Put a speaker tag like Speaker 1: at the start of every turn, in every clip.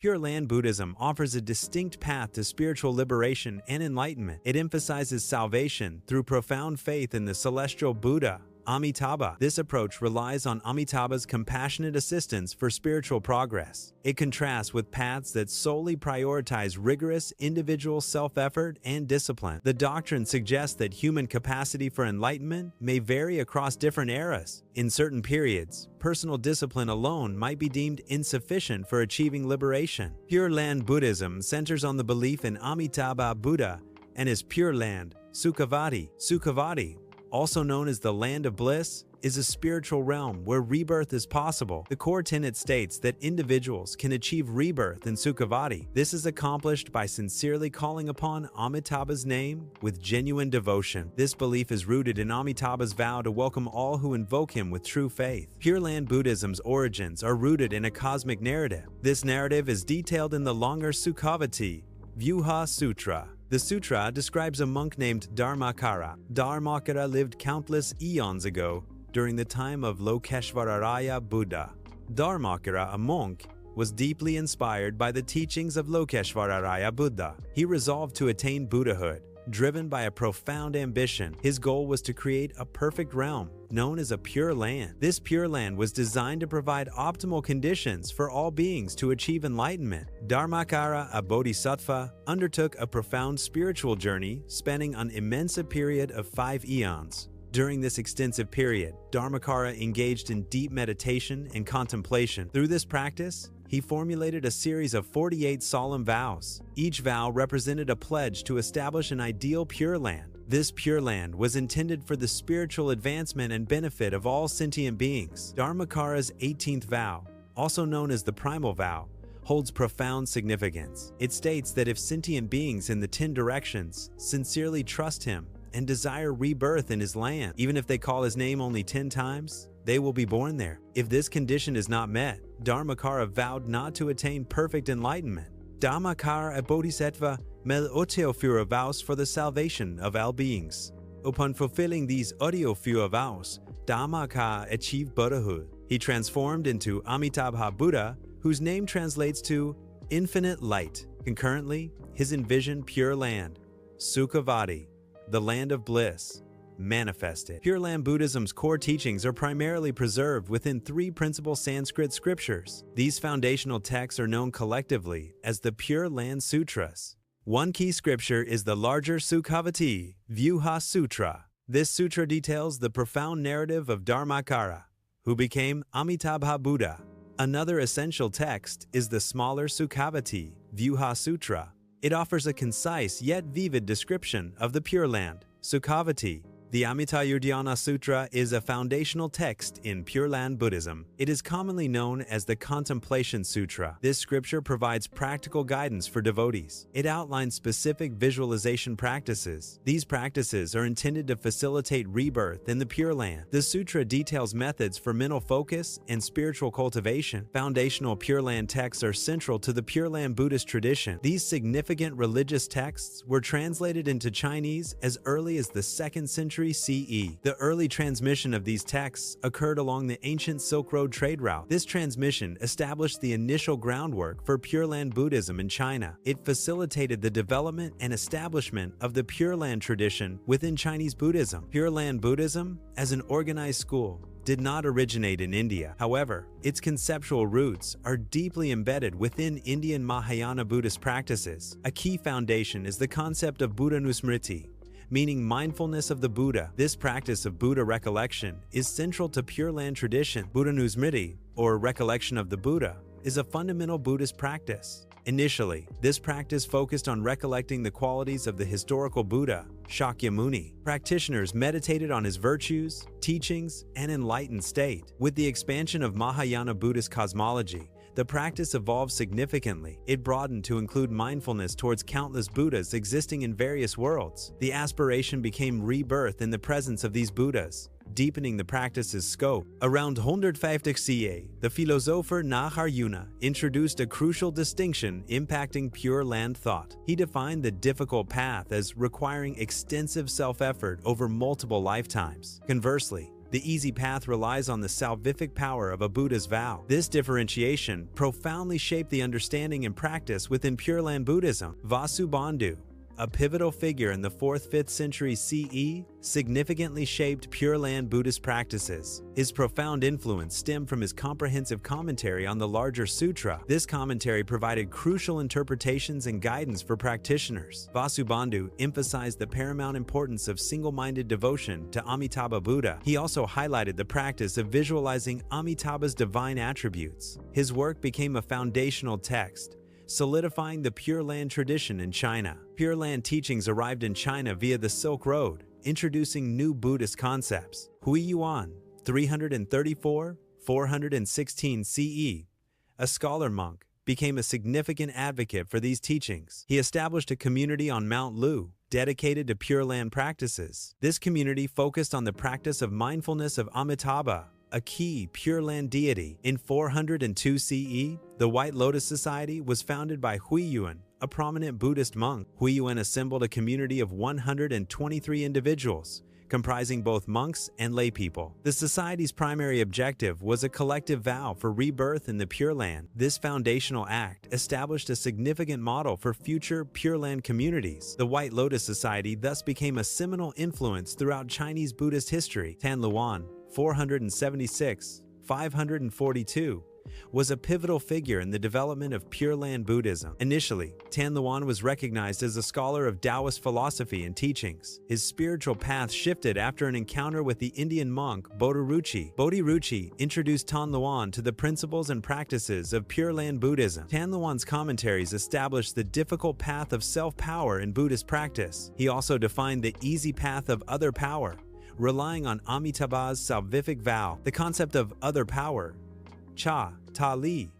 Speaker 1: Pure Land Buddhism offers a distinct path to spiritual liberation and enlightenment. It emphasizes salvation through profound faith in the celestial Buddha, Amitābha. This approach relies on Amitābha's compassionate assistance for spiritual progress. It contrasts with paths that solely prioritize rigorous individual self-effort and discipline. The doctrine suggests that human capacity for enlightenment may vary across different eras. In certain periods, personal discipline alone might be deemed insufficient for achieving liberation. Pure Land Buddhism centers on the belief in Amitābha Buddha and his Pure Land, Sukhāvatī. Sukhāvatī, also known as the Land of Bliss, is a spiritual realm where rebirth is possible. The core tenet states that individuals can achieve rebirth in Sukhāvatī. This is accomplished by sincerely calling upon Amitābha's name with genuine devotion. This belief is rooted in Amitābha's vow to welcome all who invoke him with true faith. Pure Land Buddhism's origins are rooted in a cosmic narrative. This narrative is detailed in the longer Sukhāvatī Vyuha Sutra. The sutra describes a monk named Dharmākara. Dharmākara lived countless eons ago during the time of Lokeshvararaya Buddha. Dharmākara, a monk, was deeply inspired by the teachings of Lokeshvararaya Buddha. He resolved to attain Buddhahood. Driven by a profound ambition, his goal was to create a perfect realm known as a Pure Land. This Pure Land was designed to provide optimal conditions for all beings to achieve enlightenment. Dharmākara, a bodhisattva, undertook a profound spiritual journey spanning an immense period of 5 eons. During this extensive period, Dharmākara engaged in deep meditation and contemplation. Through this practice, he formulated a series of 48 solemn vows. Each vow represented a pledge to establish an ideal Pure Land. This Pure Land was intended for the spiritual advancement and benefit of all sentient beings. Dharmākara's 18th vow, also known as the Primal Vow, holds profound significance. It states that if sentient beings in the 10 directions sincerely trust him and desire rebirth in his land, even if they call his name only 10 times, they will be born there. If this condition is not met, Dharmākara vowed not to attain perfect enlightenment. Dharmākara, a bodhisattva, made Oteofura vows for the salvation of all beings. Upon fulfilling these Oteofura vows, Dharmākara achieved Buddhahood. He transformed into Amitābha Buddha, whose name translates to infinite light. Concurrently, his envisioned Pure Land, Sukhāvatī, the Land of Bliss, manifested. Pure Land Buddhism's core teachings are primarily preserved within 3 principal Sanskrit scriptures. These foundational texts are known collectively as the Pure Land Sutras. One key scripture is the larger Sukhāvatī Vyuha Sutra. This sutra details the profound narrative of Dharmākara, who became Amitābha Buddha. Another essential text is the smaller Sukhāvatī Vyuha Sutra. It offers a concise yet vivid description of the Pure Land, Sukhāvatī. The Amitāyurdhyana Sutra is a foundational text in Pure Land Buddhism. It is commonly known as the Contemplation Sutra. This scripture provides practical guidance for devotees. It outlines specific visualization practices. These practices are intended to facilitate rebirth in the Pure Land. The sutra details methods for mental focus and spiritual cultivation. Foundational Pure Land texts are central to the Pure Land Buddhist tradition. These significant religious texts were translated into Chinese as early as the 2nd century CE. The early transmission of these texts occurred along the ancient Silk Road trade route. This transmission established the initial groundwork for Pure Land Buddhism in China. It facilitated the development and establishment of the Pure Land tradition within Chinese Buddhism. Pure Land Buddhism, as an organized school, did not originate in India. However, its conceptual roots are deeply embedded within Indian Mahayana Buddhist practices. A key foundation is the concept of Buddhanusmriti, meaning mindfulness of the Buddha. This practice of Buddha recollection is central to Pure Land tradition. Buddhanusmriti, or recollection of the Buddha, is a fundamental Buddhist practice. Initially, this practice focused on recollecting the qualities of the historical Buddha, Shakyamuni. Practitioners meditated on his virtues, teachings, and enlightened state. With the expansion of Mahayana Buddhist cosmology, the practice evolved significantly. It broadened to include mindfulness towards countless Buddhas existing in various worlds. The aspiration became rebirth in the presence of these Buddhas, deepening the practice's scope. Around 150 CA, the philosopher Nagarjuna introduced a crucial distinction impacting Pure Land thought. He defined the difficult path as requiring extensive self-effort over multiple lifetimes. Conversely, The easy path relies on the salvific power of a Buddha's vow. This differentiation profoundly shaped the understanding and practice within Pure Land Buddhism. Vasubandhu, a pivotal figure in the 4th–5th century CE, significantly shaped Pure Land Buddhist practices. His profound influence stemmed from his comprehensive commentary on the larger sutra. This commentary provided crucial interpretations and guidance for practitioners. Vasubandhu emphasized the paramount importance of single-minded devotion to Amitābha Buddha. He also highlighted the practice of visualizing Amitābha's divine attributes. His work became a foundational text, solidifying the Pure Land tradition in China. Pure Land teachings arrived in China via the Silk Road, introducing new Buddhist concepts. Hui Yuan, 334–416 CE, a scholar monk, became a significant advocate for these teachings. He established a community on Mount Lu, dedicated to Pure Land practices. This community focused on the practice of mindfulness of Amitābha, a key Pure Land deity. In 402 CE, the White Lotus Society was founded by Hui Yuan, a prominent Buddhist monk. Hui Yuan assembled a community of 123 individuals, comprising both monks and laypeople. The society's primary objective was a collective vow for rebirth in the Pure Land. This foundational act established a significant model for future Pure Land communities. The White Lotus Society thus became a seminal influence throughout Chinese Buddhist history. Tan Luan, 476–542, was a pivotal figure in the development of Pure Land Buddhism. Initially, Tan Luan was recognized as a scholar of Taoist philosophy and teachings. His spiritual path shifted after an encounter with the Indian monk Bodhiruchi. Bodhiruchi introduced Tan Luan to the principles and practices of Pure Land Buddhism. Tan Luan's commentaries established the difficult path of self-power in Buddhist practice. He also defined the easy path of other power, relying on Amitābha's salvific vow. The concept of other power, cha, ta-li,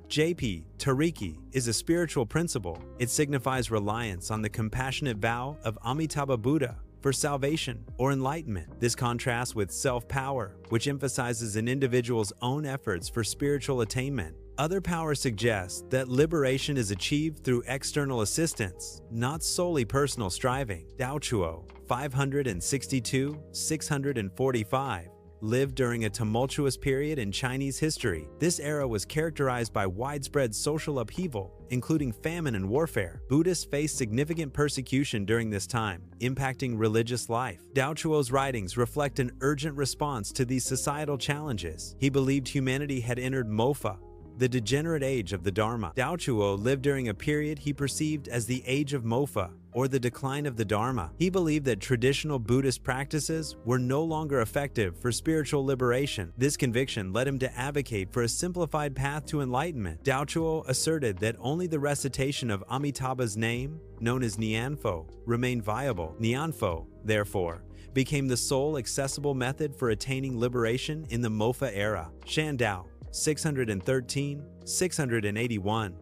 Speaker 1: jp, tariki, is a spiritual principle. It signifies reliance on the compassionate vow of Amitābha Buddha for salvation or enlightenment. This contrasts with self-power, which emphasizes an individual's own efforts for spiritual attainment. Other power suggests that liberation is achieved through external assistance, not solely personal striving. Dao Chuo, 562–645, lived during a tumultuous period in Chinese history. This era was characterized by widespread social upheaval, including famine and warfare. Buddhists faced significant persecution during this time, impacting religious life. Dao Chuo's writings reflect an urgent response to these societal challenges. He believed humanity had entered Mofa, the degenerate age of the Dharma. Dao Chuo lived during a period he perceived as the age of Mofa, or the decline of the Dharma. He believed that traditional Buddhist practices were no longer effective for spiritual liberation. This conviction led him to advocate for a simplified path to enlightenment. Dao Chuo asserted that only the recitation of Amitābha's name, known as Nianfo, remained viable. Nianfo, therefore, became the sole accessible method for attaining liberation in the Mofa era. Shan Dao, 613–681,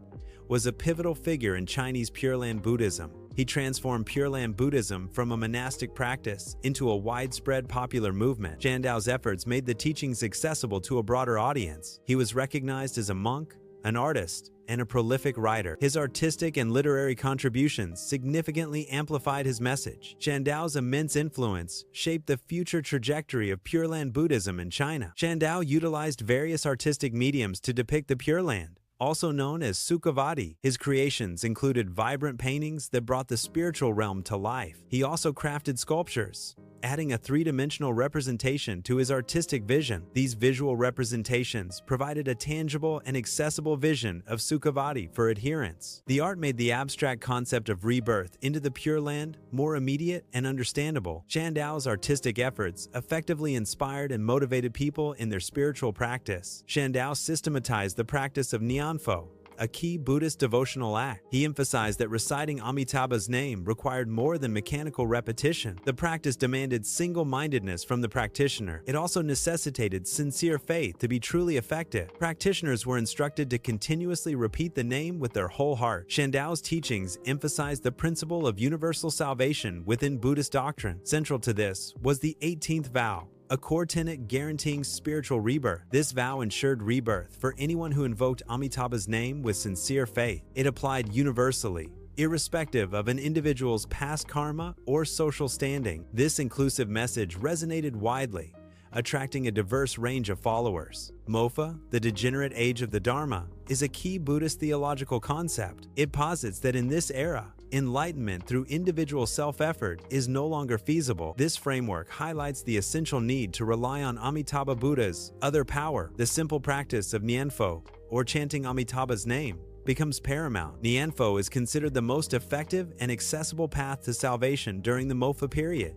Speaker 1: was a pivotal figure in Chinese Pure Land Buddhism. He transformed Pure Land Buddhism from a monastic practice into a widespread popular movement. Shan Dao's efforts made the teachings accessible to a broader audience. He was recognized as a monk, an artist, and a prolific writer. His artistic and literary contributions significantly amplified his message. Shan Dao's immense influence shaped the future trajectory of Pure Land Buddhism in China. Shan Dao utilized various artistic mediums to depict the Pure Land, also known as Sukhāvatī. His creations included vibrant paintings that brought the spiritual realm to life. He also crafted sculptures, adding a three-dimensional representation to his artistic vision. These visual representations provided a tangible and accessible vision of Sukhāvatī for adherents. The art made the abstract concept of rebirth into the Pure Land more immediate and understandable. Shan Dao's artistic efforts effectively inspired and motivated people in their spiritual practice. Shan Dao systematized the practice of Nianfo, a key Buddhist devotional act. He emphasized that reciting Amitābha's name required more than mechanical repetition. The practice demanded single-mindedness from the practitioner. It also necessitated sincere faith to be truly effective. Practitioners were instructed to continuously repeat the name with their whole heart. Shan Dao's teachings emphasized the principle of universal salvation within Buddhist doctrine. Central to this was the 18th vow, a core tenet guaranteeing spiritual rebirth. This vow ensured rebirth for anyone who invoked Amitābha's name with sincere faith. It applied universally, irrespective of an individual's past karma or social standing. This inclusive message resonated widely, attracting a diverse range of followers. Mofa, the degenerate age of the Dharma, is a key Buddhist theological concept. It posits that in this era, enlightenment through individual self-effort is no longer feasible. This framework highlights the essential need to rely on Amitābha Buddha's other power. The simple practice of Nianfo, or chanting Amitābha's name, becomes paramount. Nianfo is considered the most effective and accessible path to salvation during the Mofa period.